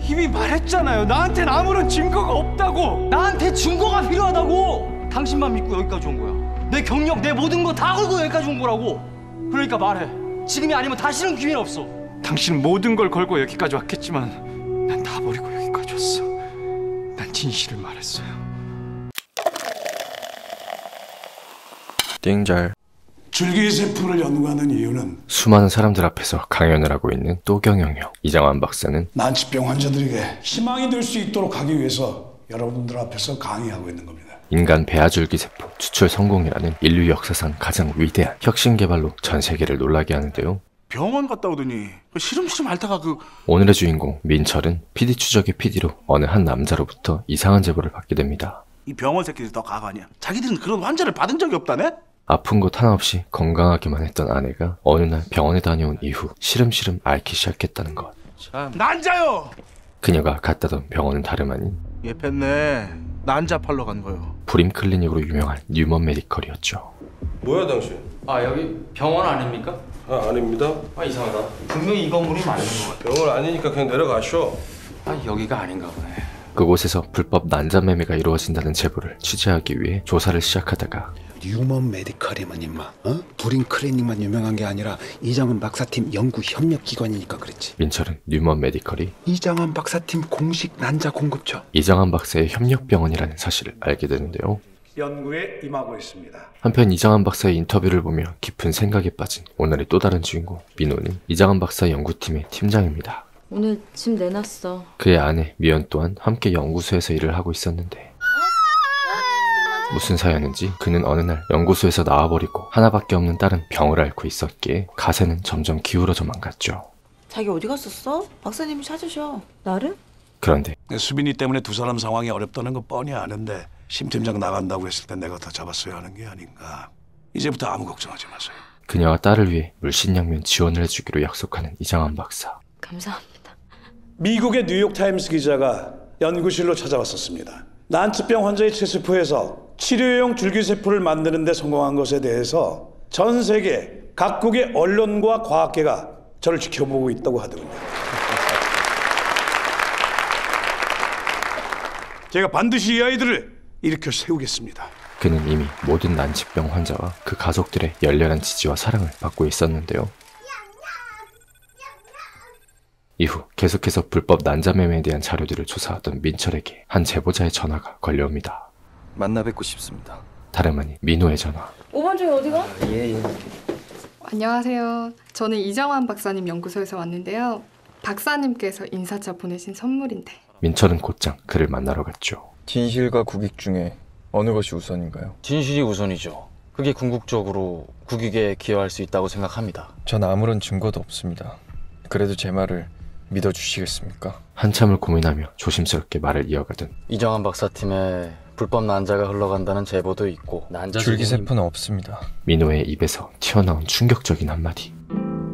이미 말했잖아요. 나한텐 아무런 증거가 없다고. 나한테 증거가 필요하다고. 당신만 믿고 여기까지 온 거야. 내 경력, 내 모든 거 다 걸고 여기까지 온 거라고. 그러니까 말해. 지금이 아니면 다시는 기회는 없어. 당신은 모든 걸 걸고 여기까지 왔겠지만 난 다 버리고 여기까지 왔어. 난 진실을 말했어요. 띵잘. 줄기세포를 연구하는 이유는 수많은 사람들 앞에서 강연을 하고 있는 또경영 형 이장환 박사는 난치병 환자들에게 희망이 될 수 있도록 하기 위해서 여러분들 앞에서 강의하고 있는 겁니다. 인간 배아줄기세포 추출 성공이라는 인류 역사상 가장 위대한 혁신 개발로 전 세계를 놀라게 하는데요. 병원 갔다 오더니 시름시름 앓다가 오늘의 주인공 민철은 PD 추적의 PD로 어느 한 남자로부터 이상한 제보를 받게 됩니다. 이 병원 새끼들 더 가관이야. 자기들은 그런 환자를 받은 적이 없다네? 아픈 곳 하나 없이 건강하기만 했던 아내가 어느 날 병원에 다녀온 이후 시름시름 앓기 시작했다는 것. 난자요! 그녀가 갔다던 병원은 다름 아닌 얘 뺐네. 난자 팔러 간 거요. 불임 클리닉으로 유명한 뉴먼 메디컬이었죠. 뭐야 당신? 아, 여기 병원 아닙니까? 아 아닙니다. 아, 이상하다. 분명히 이 건물이 맞는 것 같아. 병원 아니니까 그냥 내려가쇼. 아, 여기가 아닌가 보네. 그곳에서 불법 난자 매매가 이루어진다는 제보를 취재하기 위해 조사를 시작하다가 뉴먼 메디컬이면 임마 불임 클리닉만 유명한 게 아니라 이장환 박사팀 연구 협력 기관이니까 그렇지. 민철은 뉴먼 메디컬이 이장환 박사팀 공식 난자 공급처, 이장환 박사의 협력병원이라는 사실을 알게 되는데요. 연구에 임하고 있습니다. 한편 이장환 박사의 인터뷰를 보며 깊은 생각에 빠진 오늘의 또 다른 주인공 민호는 이장환 박사 연구팀의 팀장입니다. 오늘 집 내놨어. 그의 아내 미연 또한 함께 연구소에서 일을 하고 있었는데 무슨 사연인지 그는 어느 날 연구소에서 나와버리고 하나밖에 없는 딸은 병을 앓고 있었기에 가세는 점점 기울어져만 갔죠. 자기 어디 갔었어? 박사님이 찾으셔. 나를? 그런데 수빈이 때문에 두 사람 상황이 어렵다는 거 뻔히 아는데 심 팀장 나간다고 했을 때 내가 더 잡았어야 하는 게 아닌가. 이제부터 아무 걱정하지 마세요. 그녀와 딸을 위해 물신양면 지원을 해주기로 약속하는 이장환 박사. 감사합니다. 미국의 뉴욕타임스 기자가 연구실로 찾아왔었습니다. 난치병 환자의 체세포에서 치료용 줄기세포를 만드는 데 성공한 것에 대해서 전 세계 각국의 언론과 과학계가 저를 지켜보고 있다고 하더군요. 제가 반드시 이 아이들을 일으켜 세우겠습니다. 그는 이미 모든 난치병 환자와 그 가족들의 열렬한 지지와 사랑을 받고 있었는데요. 이후 계속해서 불법 난자 매매에 대한 자료들을 조사하던 민철에게 한 제보자의 전화가 걸려옵니다. 만나 뵙고 싶습니다. 다름 아닌 민호의 전화. 5번 중에 어디가? 예. 안녕하세요. 저는 이장환 박사님 연구소에서 왔는데요. 박사님께서 인사차 보내신 선물인데. 민철은 곧장 그를 만나러 갔죠. 진실과 국익 중에 어느 것이 우선인가요? 진실이 우선이죠. 그게 궁극적으로 국익에 기여할 수 있다고 생각합니다. 전 아무런 증거도 없습니다. 그래도 제 말을 믿어주시겠습니까? 한참을 고민하며 조심스럽게 말을 이어가던 이장환 박사팀에 불법 난자가 흘러간다는 제보도 있고 줄기세포는 없습니다. 민호의 입에서 튀어나온 충격적인 한마디.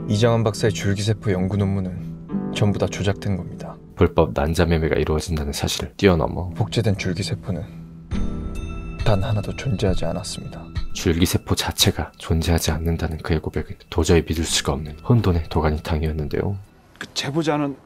이장환 박사의 줄기세포 연구 논문은 전부 다 조작된 겁니다. 불법 난자 매매가 이루어진다는 사실을 뛰어넘어 복제된 줄기세포는 단 하나도 존재하지 않았습니다. 줄기세포 자체가 존재하지 않는다는 그의 고백은 도저히 믿을 수가 없는 혼돈의 도가니탕이었는데요. 그 제보자는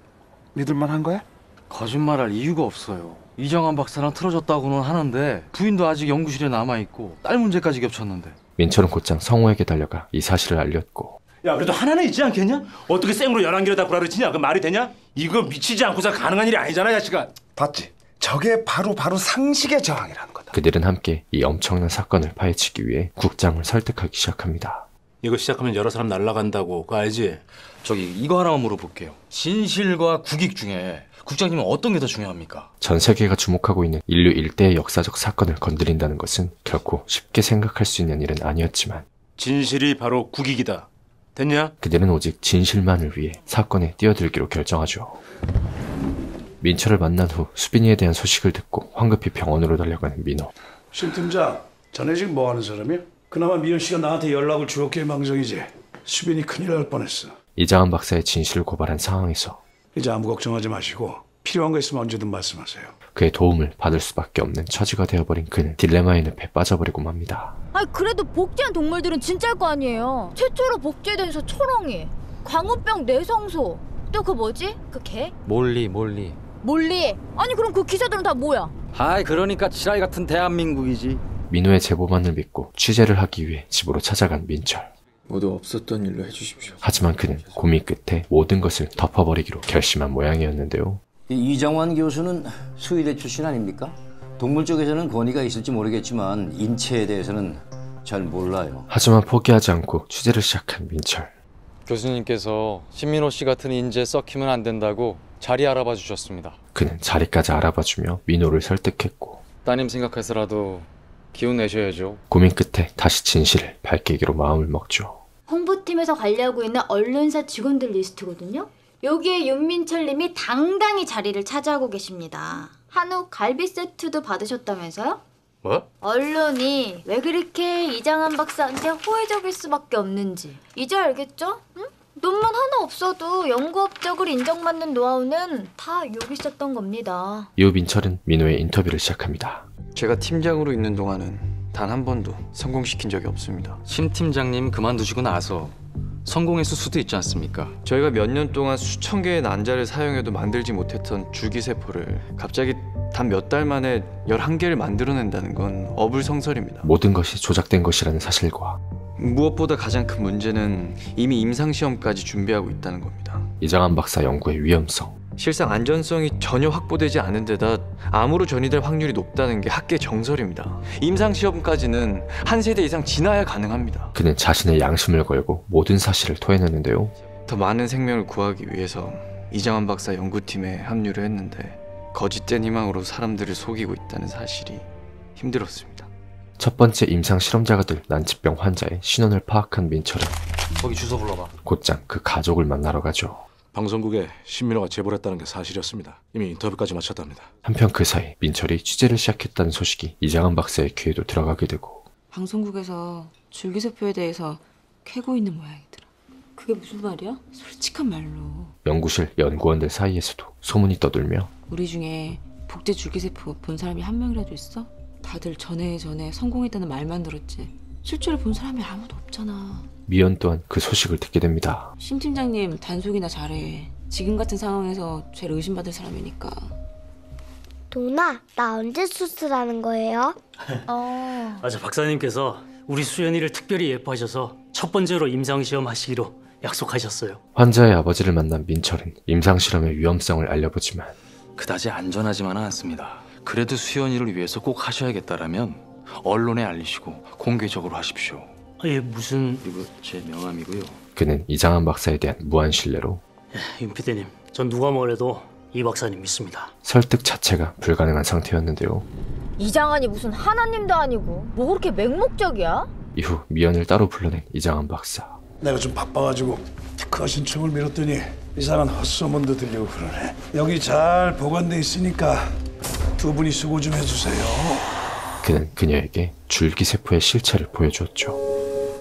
믿을만한 거야? 거짓말할 이유가 없어요. 이장환 박사랑 틀어졌다고는 하는데 부인도 아직 연구실에 남아있고 딸 문제까지 겹쳤는데. 민철은 곧장 성우에게 달려가 이 사실을 알렸고 야 그래도 하나는 있지 않겠냐? 어떻게 생으로 11개를 다 구라를 치냐? 그 말이 되냐? 이거 미치지 않고서 가능한 일이 아니잖아 자식아. 봤지? 저게 바로 상식의 저항이라는 거다. 그들은 함께 이 엄청난 사건을 파헤치기 위해 국장을 설득하기 시작합니다. 이거 시작하면 여러 사람 날라간다고 그거 알지? 저기 이거 하나만 물어볼게요. 진실과 국익 중에 국장님은 어떤 게 더 중요합니까? 전 세계가 주목하고 있는 인류 일대의 역사적 사건을 건드린다는 것은 결코 쉽게 생각할 수 있는 일은 아니었지만 진실이 바로 국익이다. 됐냐? 그들은 오직 진실만을 위해 사건에 뛰어들기로 결정하죠. 민철을 만난 후 수빈이에 대한 소식을 듣고 황급히 병원으로 달려가는 민호. 심 팀장, 자네 지금 뭐 하는 사람이야? 그나마 미연 씨가 나한테 연락을 주었기에 망정이지. 수빈이 큰일 날 뻔했어. 이장환 박사의 진실을 고발한 상황에서 이제 아무 걱정하지 마시고 필요한 거 있으면 언제든 말씀하세요. 그의 도움을 받을 수밖에 없는 처지가 되어버린 그는 딜레마의 늪에 빠져버리고 맙니다. 아니 그래도 복제한 동물들은 진짜일 거 아니에요. 최초로 복제된 초롱이, 광우병 내성소, 또 그 뭐지? 그 개? 몰리. 몰리. 아니 그럼 그 기사들은 다 뭐야? 아이 그러니까 지라이 같은 대한민국이지. 민호의 제보만을 믿고 취재를 하기 위해 집으로 찾아간 민철. 모두 없었던 일로 해주십시오. 하지만 그는 고민 끝에 모든 것을 덮어버리기로 결심한 모양이었는데요. 이정환 교수는 수의대 출신 아닙니까? 동물 쪽에서는 권위가 있을지 모르겠지만 인체에 대해서는 잘 몰라요. 하지만 포기하지 않고 취재를 시작한 민철. 교수님께서 신민호 씨 같은 인재 썩히면 안 된다고 자리 알아봐 주셨습니다. 그는 자리까지 알아봐주며 민호를 설득했고 따님 생각해서라도 기운 내셔야죠. 고민 끝에 다시 진실을 밝히기로 마음을 먹죠. 홍보팀에서 관리하고 있는 언론사 직원들 리스트거든요. 여기에 윤민철 님이 당당히 자리를 차지하고 계십니다. 한우 갈비 세트도 받으셨다면서요? 뭐? 언론이 왜 그렇게 이장한 박사한테 호의적일 수밖에 없는지 이제 알겠죠? 응? 논문 하나 없어도 연구업적으로 인정받는 노하우는 다 여기 있었던 겁니다. 이후 민철은 민호의 인터뷰를 시작합니다. 제가 팀장으로 있는 동안은 단 한 번도 성공시킨 적이 없습니다. 심 팀장님 그만두시고 나서 성공했을 수도 있지 않습니까? 저희가 몇 년 동안 수천 개의 난자를 사용해도 만들지 못했던 줄기세포를 갑자기 단 몇 달 만에 11개를 만들어낸다는 건 어불성설입니다. 모든 것이 조작된 것이라는 사실과 무엇보다 가장 큰 문제는 이미 임상시험까지 준비하고 있다는 겁니다. 이장한 박사 연구의 위험성. 실상 안전성이 전혀 확보되지 않은 데다 암으로 전이될 확률이 높다는 게 학계 정설입니다. 임상시험까지는 한 세대 이상 지나야 가능합니다. 그는 자신의 양심을 걸고 모든 사실을 토해내는데요. 더 많은 생명을 구하기 위해서 이장환 박사 연구팀에 합류를 했는데 거짓된 희망으로 사람들을 속이고 있다는 사실이 힘들었습니다. 첫 번째 임상 실험자가 될 난치병 환자의 신원을 파악한 민철은 거기 주소 불러봐. 곧장 그 가족을 만나러 가죠. 방송국에 신민호가 제보를 했다는 게 사실이었습니다. 이미 인터뷰까지 마쳤답니다. 한편 그 사이 민철이 취재를 시작했다는 소식이 이장한 박사의 귀에도 들어가게 되고 방송국에서 줄기세포에 대해서 캐고 있는 모양이더라. 그게 무슨 말이야? 솔직한 말로 연구실 연구원들 사이에서도 소문이 떠돌며 우리 중에 복제 줄기세포 본 사람이 한 명이라도 있어? 다들 전에 성공했다는 말만 들었지 실제로 본 사람이 아무도 없잖아. 미연 또한 그 소식을 듣게 됩니다. 심 팀장님 단속이나 잘해. 지금 같은 상황에서 제일 의심받을 사람이니까. 도나, 나 언제 수술하는 거예요? 맞아, 박사님께서 우리 수연이를 특별히 예뻐하셔서 첫 번째로 임상시험 하시기로 약속하셨어요. 환자의 아버지를 만난 민철은 임상실험의 위험성을 알려보지만 그다지 안전하지만은 않습니다. 그래도 수연이를 위해서 꼭 하셔야겠다라면 언론에 알리시고 공개적으로 하십시오. 예, 무슨... 이거 제 명함이고요. 그는 이장한 박사에 대한 무한 신뢰로 윤 PD님, 전 누가 뭐래도 이 박사님 믿습니다. 설득 자체가 불가능한 상태였는데요. 이장한이 무슨 하나님도 아니고 뭐 그렇게 맹목적이야? 이후 미연을 따로 불러낸 이장한 박사. 내가 좀 바빠가지고 그 신청을 미뤘더니 이상한 헛소문도 들리고 그러네. 여기 잘 보관돼 있으니까 두 분이 수고 좀 해주세요. 그는 그녀에게 줄기세포의 실체를 보여주었죠.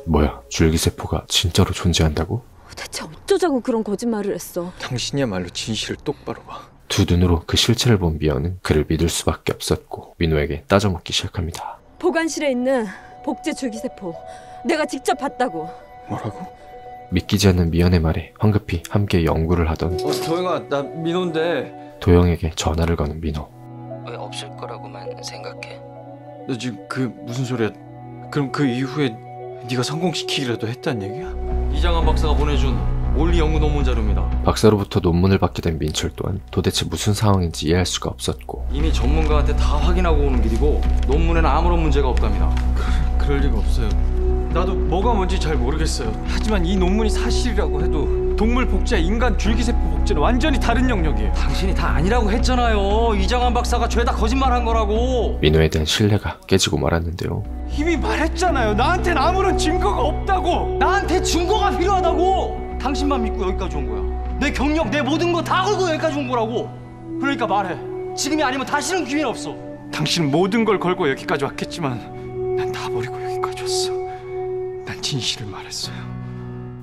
뭐야, 줄기세포가 진짜로 존재한다고? 대체 어쩌자고 그런 거짓말을 했어. 당신이야말로 진실을 똑바로 봐. 두 눈으로 그 실체를 본 미연은 그를 믿을 수밖에 없었고 민호에게 따져묻기 시작합니다. 보관실에 있는 복제 줄기세포 내가 직접 봤다고. 뭐라고? 믿기지 않는 미연의 말에 황급히 함께 연구를 하던 도영아, 나 민호인데. 도영에게 전화를 거는 민호. 왜 없을 거라고만 생각해? 너 지금 그 무슨 소리야? 그럼 그 이후에 네가 성공시키기라도 했단 얘기야? 이장환 박사가 보내준 올리 연구 논문 자료입니다. 박사로부터 논문을 받게 된 민철 또한 도대체 무슨 상황인지 이해할 수가 없었고 이미 전문가한테 다 확인하고 오는 길이고 논문에는 아무런 문제가 없답니다. 그럴 리가 없어요. 나도 뭐가 뭔지 잘 모르겠어요. 하지만 이 논문이 사실이라고 해도 동물 복제와 인간 줄기세포 복제는 완전히 다른 영역이에요. 당신이 다 아니라고 했잖아요. 이장환 박사가 죄다 거짓말한 거라고. 민호에 대한 신뢰가 깨지고 말았는데요. 이미 말했잖아요. 나한텐 아무런 증거가 없다고. 나한테 증거가 필요하다고. 당신만 믿고 여기까지 온 거야. 내 경력, 내 모든 거 다 걸고 여기까지 온 거라고. 그러니까 말해. 지금이 아니면 다시는 기회는 없어. 당신은 모든 걸 걸고 여기까지 왔겠지만 난 다 버리고 여기까지 왔어. 난 진실을 말했어요.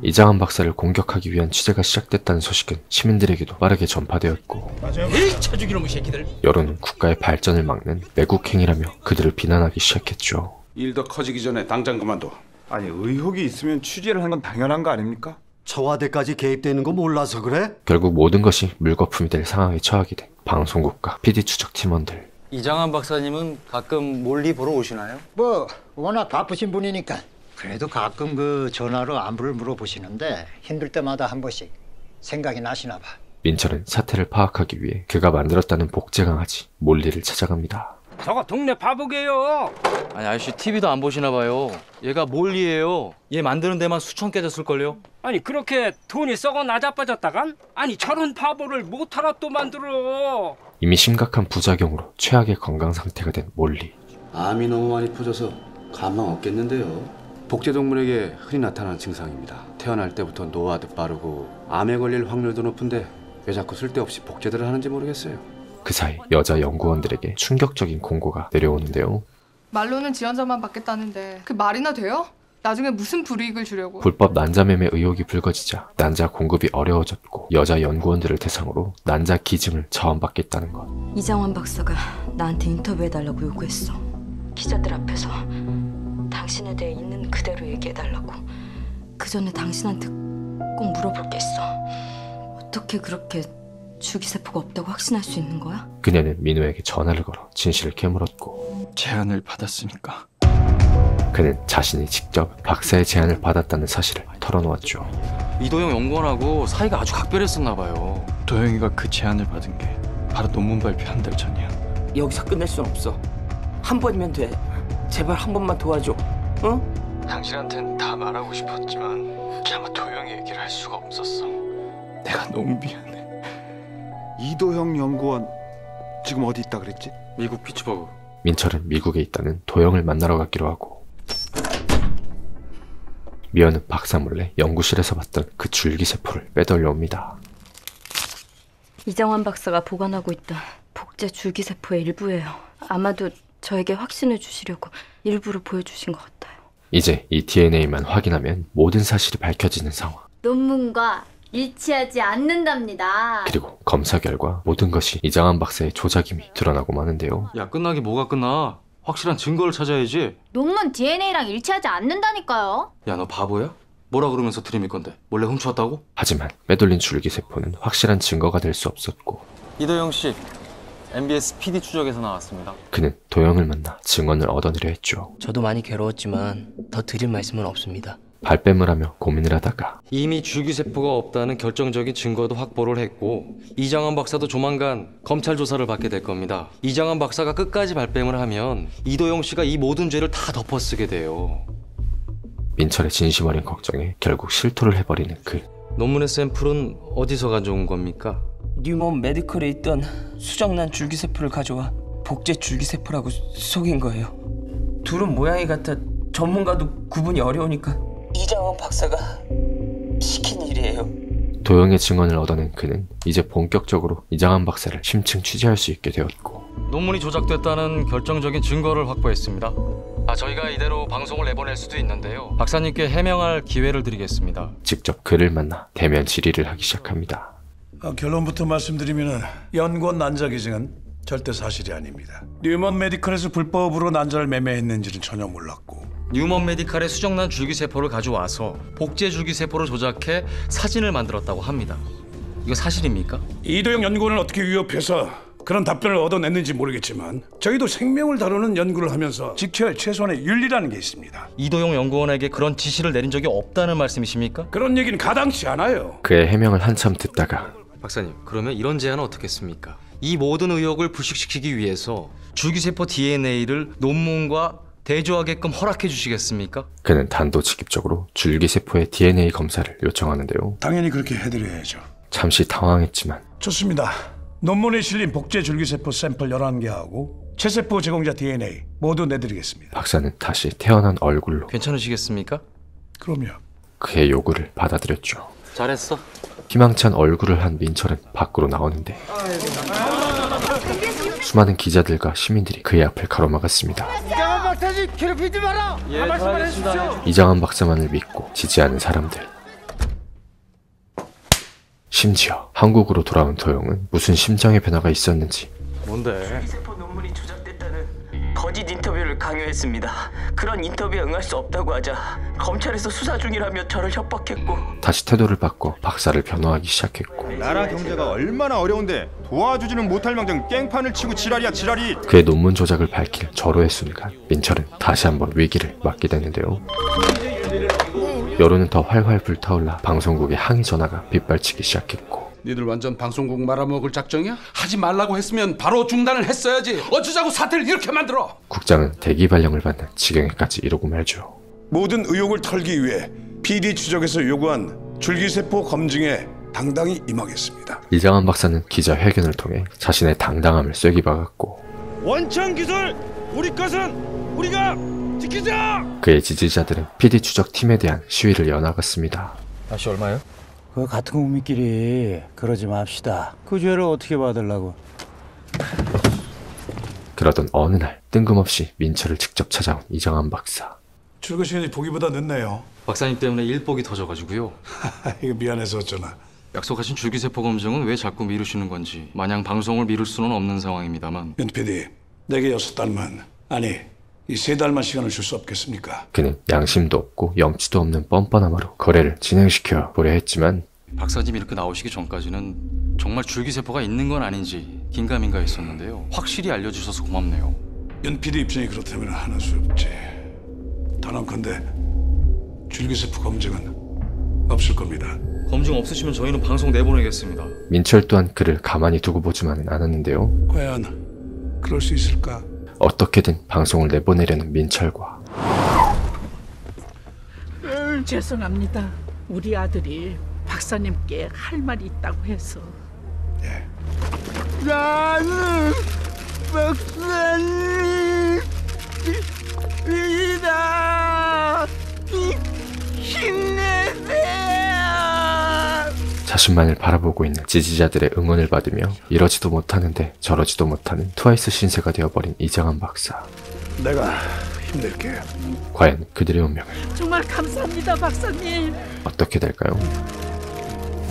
이장한 박사를 공격하기 위한 취재가 시작됐다는 소식은 시민들에게도 빠르게 전파되었고 에이, 차주기놈의 새끼들. 여론은 국가의 발전을 막는 매국행위라며 그들을 비난하기 시작했죠. 일 더 커지기 전에 당장 그만둬. 아니 의혹이 있으면 취재를 한 건 당연한 거 아닙니까? 청와대까지 개입되는 거 몰라서 그래? 결국 모든 것이 물거품이 될 상황에 처하게 된 방송국과 PD 추적 팀원들. 이장한 박사님은 가끔 몰리 보러 오시나요? 뭐 워낙 바쁘신 분이니까 그래도 가끔 그 전화로 안부를 물어보시는데 힘들 때마다 한 번씩 생각이 나시나 봐. 민철은 사태를 파악하기 위해 그가 만들었다는 복제 강아지 몰리를 찾아갑니다. 저거 동네 바보게요. 아니 아저씨 TV도 안 보시나 봐요. 얘가 몰리예요. 얘 만드는 데만 수천 깨졌을걸요. 아니 그렇게 돈이 썩어 나자빠졌다간? 아니 저런 바보를 못하나 또 만들어. 이미 심각한 부작용으로 최악의 건강 상태가 된 몰리. 암이 너무 많이 퍼져서 가망 없겠는데요. 복제동물에게 흔히 나타나는 증상입니다. 태어날 때부터 노화도 빠르고 암에 걸릴 확률도 높은데 왜 자꾸 쓸데없이 복제들을 하는지 모르겠어요. 그 사이 여자 연구원들에게 충격적인 공고가 내려오는데요. 말로는 지원자만 받겠다는데 그 말이나 돼요? 나중에 무슨 불이익을 주려고. 불법 난자매매 의혹이 불거지자 난자 공급이 어려워졌고 여자 연구원들을 대상으로 난자 기증을 자원받겠다는 것. 이장환 박사가 나한테 인터뷰해달라고 요구했어. 기자들 앞에서 당신에 대해 있는 그대로 얘기해달라고. 그 전에 당신한테 꼭 물어볼 게 있어. 어떻게 그렇게 줄기세포가 없다고 확신할 수 있는 거야? 그녀는 민호에게 전화를 걸어 진실을 캐물었고 제안을 받았으니까. 그는 자신이 직접 박사의 제안을 받았다는 사실을 털어놓았죠. 이도영 연구원하고 사이가 아주 각별했었나 봐요. 도영이가 그 제안을 받은 게 바로 논문 발표 한 달 전이야. 여기서 끝낼 순 없어. 한 번이면 돼. 제발 한 번만 도와줘. 응? 당신한텐 다 말하고 싶었지만 차마 도영이 얘기를 할 수가 없었어. 내가 너무 미안해. 이도형 연구원 지금 어디 있다 그랬지? 미국 피츠버그. 민철은 미국에 있다는 도영을 만나러 가기로 하고 미연은 박사 몰래 연구실에서 봤던 그 줄기세포를 빼돌려옵니다. 이장환 박사가 보관하고 있던 복제 줄기세포의 일부예요. 아마도 저에게 확신을 주시려고 일부러 보여주신 것 같아요. 이제 이 DNA만 확인하면 모든 사실이 밝혀지는 상황. 논문과 일치하지 않는답니다. 그리고 검사 결과 모든 것이 이장환 박사의 조작임이 드러나고 마는데요. 야 끝나기 뭐가 끝나. 확실한 증거를 찾아야지. 논문 DNA랑 일치하지 않는다니까요. 야 너 바보야? 뭐라 그러면서 들이밀 건데? 몰래 훔쳐왔다고? 하지만 빼돌린 줄기세포는 확실한 증거가 될 수 없었고 이도영 씨, MBS PD 추적에서 나왔습니다. 그는 도영을 만나 증언을 얻어내려 했죠. 저도 많이 괴로웠지만 더 드릴 말씀은 없습니다. 발뺌을 하며 고민을 하다가 이미 줄기세포가 없다는 결정적인 증거도 확보를 했고 이장환 박사도 조만간 검찰 조사를 받게 될 겁니다. 이장환 박사가 끝까지 발뺌을 하면 이도영 씨가 이 모든 죄를 다 덮어쓰게 돼요. 민철의 진심 어린 걱정에 결국 실토를 해버리는 그. 논문의 샘플은 어디서 가져온 겁니까? 뉴먼 메디컬에 있던 수정란 줄기세포를 가져와 복제 줄기세포라고 속인 거예요. 둘은 모양이 같아 전문가도 구분이 어려우니까 이장환 박사가 시킨 일이에요. 도영의 증언을 얻어낸 그는 이제 본격적으로 이장환 박사를 심층 취재할 수 있게 되었고 논문이 조작됐다는 결정적인 증거를 확보했습니다. 저희가 이대로 방송을 내보낼 수도 있는데요. 박사님께 해명할 기회를 드리겠습니다. 직접 그를 만나 대면 질의를 하기 시작합니다. 결론부터 말씀드리면 연구원 난자 기증은 절대 사실이 아닙니다. 뉴먼 메디컬에서 불법으로 난자를 매매했는지는 전혀 몰랐고 뉴먼 메디칼의 수정란 줄기세포를 가져와서 복제 줄기세포를 조작해 사진을 만들었다고 합니다. 이거 사실입니까? 이도영 연구원을 어떻게 위협해서 그런 답변을 얻어냈는지 모르겠지만 저희도 생명을 다루는 연구를 하면서 지켜야 할 최소한의 윤리라는 게 있습니다. 이도영 연구원에게 그런 지시를 내린 적이 없다는 말씀이십니까? 그런 얘기는 가당치 않아요. 그의 해명을 한참 듣다가 박사님, 그러면 이런 제안은 어떻겠습니까? 이 모든 의혹을 불식시키기 위해서 줄기세포 DNA를 논문과 대조하게끔 허락해 주시겠습니까? 그는 단도직입적으로 줄기세포의 DNA 검사를 요청하는데요. 당연히 그렇게 해드려야죠. 잠시 당황했지만 좋습니다. 논문에 실린 복제 줄기세포 샘플 11개하고 체세포 제공자 DNA 모두 내드리겠습니다. 박사는 다시 태어난 얼굴로 괜찮으시겠습니까? 그럼요. 그의 요구를 받아들였죠. 잘했어. 희망찬 얼굴을 한 민철은 밖으로 나오는데 수많은 기자들과 시민들이 그의 앞을 가로막았습니다. 이장환 박사님 괴롭히지 마라. 한 말씀만 해주십시오. 이장환 박사만을 믿고 지지하는 사람들. 심지어 한국으로 돌아온 도영은 무슨 심장의 변화가 있었는지. 뭔데? 줄기세포 논문이 조작됐다는 거짓 인터뷰를 강요했습니다. 그런 인터뷰에 응할 수 없다고 하자 검찰에서 수사 중이라며 저를 협박했고 다시 태도를 바꿔 박사를 변호하기 시작했고 나라 경제가 얼마나 어려운데 도와주지는 못할 망정 깽판을 치고 지랄이야 지랄이. 그의 논문 조작을 밝힐 절호의 순간 민철은 다시 한번 위기를 맞게 되는데요. 여론은 더 활활 불타올라 방송국의 항의 전화가 빗발치기 시작했고, 니들 완전 방송국 말아먹을 작정이야? 하지 말라고 했으면 바로 중단을 했어야지. 어쩌자고 사태를 이렇게 만들어? 국장은 대기 발령을 받는 지경에까지 이르고 말죠. 모든 의혹을 털기 위해 PD 추적에서 요구한 줄기세포 검증에 당당히 임하겠습니다. 이장한 박사는 기자회견을 통해 자신의 당당함을 쐐기박았고, 원천 기술 우리 것은 우리가 지키자. 그의 지지자들은 PD 추적 팀에 대한 시위를 이어나갔습니다. 다시 얼마요? 그 같은 국민끼리 그러지 맙시다. 그 죄를 어떻게 받으려고? 그러던 어느 날 뜬금없이 민철을 직접 찾아온 이장한 박사. 출근 시간이 보기보다 늦네요. 박사님 때문에 일복이 터져가지고요. 이거 미안해서 어쩌나. 약속하신 줄기세포 검증은 왜 자꾸 미루시는 건지 마냥 방송을 미룰 수는 없는 상황입니다만. 윤 PD, 내게 6달만, 아니 이 3달만 시간을 줄 수 없겠습니까? 그는 양심도 없고 염치도 없는 뻔뻔함으로 거래를 진행시켜 보려 했지만, 박사님 이렇게 나오시기 전까지는 정말 줄기세포가 있는 건 아닌지 긴가민가 했었는데요. 확실히 알려주셔서 고맙네요. 윤 PD 입장이 그렇다면 하는 수 없지. 단언컨대 줄기세포 검증은 없을 겁니다. 검증 없으시면 저희는 방송 내보내겠습니다. 민철 또한 그를 가만히 두고 보지만은 않았는데요. 과연 그럴 수 있을까? 어떻게든 방송을 내보내려는 민철과, 죄송합니다. 우리 아들이 박사님께 할 말이 있다고 해서. 나는 박사님이다. 힘내세요. 자신만을 바라보고 있는 지지자들의 응원을 받으며 이러지도 못하는데 저러지도 못하는 트와이스 신세가 되어버린 이장한 박사. 내가 힘낼게. 과연 그들의 운명을 정말 감사합니다, 박사님. 어떻게 될까요?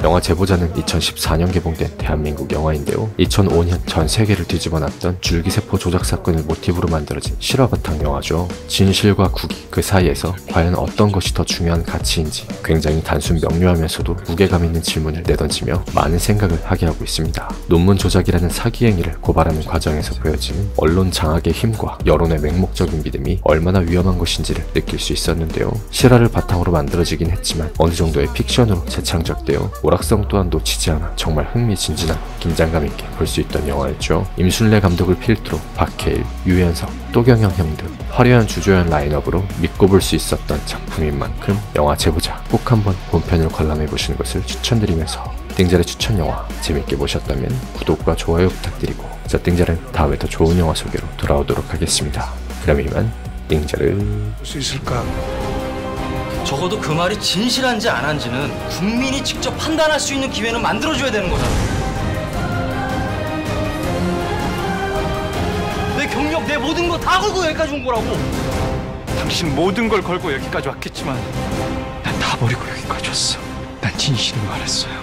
영화 제보자는 2014년 개봉된 대한민국 영화인데요. 2005년 전 세계를 뒤집어놨던 줄기세포 조작 사건을 모티브로 만들어진 실화 바탕 영화죠. 진실과 국익 그 사이에서 과연 어떤 것이 더 중요한 가치인지 굉장히 단순 명료하면서도 무게감 있는 질문을 내던지며 많은 생각을 하게 하고 있습니다. 논문 조작이라는 사기 행위를 고발하는 과정에서 보여지는 언론 장악의 힘과 여론의 맹목적인 믿음이 얼마나 위험한 것인지를 느낄 수 있었는데요. 실화를 바탕으로 만들어지긴 했지만 어느 정도의 픽션으로 재창작되어 오락성 또한 놓치지 않아 정말 흥미진진한 긴장감 있게 볼 수 있던 영화였죠. 임순례 감독을 필두로 박해일, 유연석, 또경영 형 등 화려한 주조연 라인업으로 믿고 볼 수 있었던 작품인 만큼 영화 제보자 꼭 한번 본편을 관람해보시는 것을 추천드리면서 띵잘의 추천 영화 재밌게 보셨다면 구독과 좋아요 부탁드리고, 자 띵잘은 다음에 더 좋은 영화 소개로 돌아오도록 하겠습니다. 그럼 이만 띵잘을 볼 수 있을까? 적어도 그 말이 진실한지 안 한지는 국민이 직접 판단할 수 있는 기회는 만들어줘야 되는 거잖아. 내 경력, 내 모든 거 다 걸고 여기까지 온 거라고. 당신 모든 걸 걸고 여기까지 왔겠지만 난 다 버리고 여기까지 왔어. 난 진실을 말했어요.